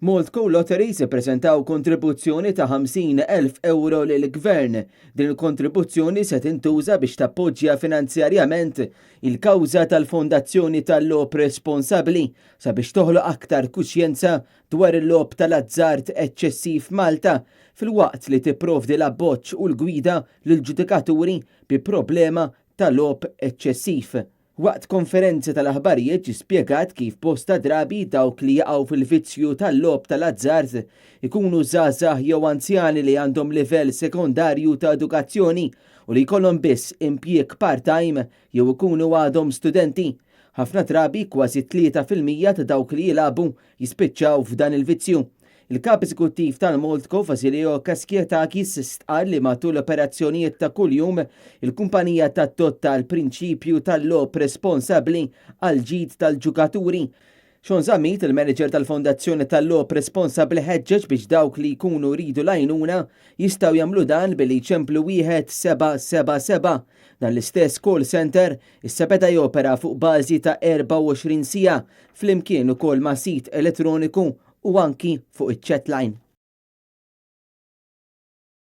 Maltco Lotteries ippreżentaw kontribuzzjoni ta' 50,000 euro lill-Gvern. Din il-kontribuzzjoni se tintuża biex tappoġġja finanzjarjament il-kawża tal-Fondazzjoni tal-Logħob Responsabbli sabiex toħloq aktar kuxjenza dwar il-logħob tal-azzard eċċessiv Malta filwaqt li tipprovdi l-appoġġ u l-gwida lill-ġudikaturi bi problema tal-logħob eċċessiv. Waqt konferenzi tal-aħbarijiet ġie spjegat kif bosta drabi dawk li jaqgħu fil-vizzju tal-logħob tal-azzard ikunu żgħażagħ jew anzjani li għandhom livell sekondarju ta' edukazzjoni u li jkollhom biss impjieg part-time jew ikunu għadhom studenti. Ħafna drabi kważi 3% ta' dawk li jilagħbu jispiċċaw f'dan il-vizzju. Il-kap eżekuttiv tal-Maltco Vasilio Kaskietakis stqal li matul l-operazzjonijiet ta' kuljum il-kumpanija tadotta l-prinċipju tal-logħob responsabbli għal ġid tal-ġukaturi. Sean Zammit, il-manager tal-Fondazzjoni tal-Logħob Responsabbli ħeġġeġ biex dawk li jkunu ridu l-għajnuna jistgħu jagħmlu dan billi jċemplu 1777. Dan l-istess call center issa beda jopera fuq bażi ta' 24 siegħa flimkien ukoll ma' sit elettroniku u anki fuq iċ-chat line.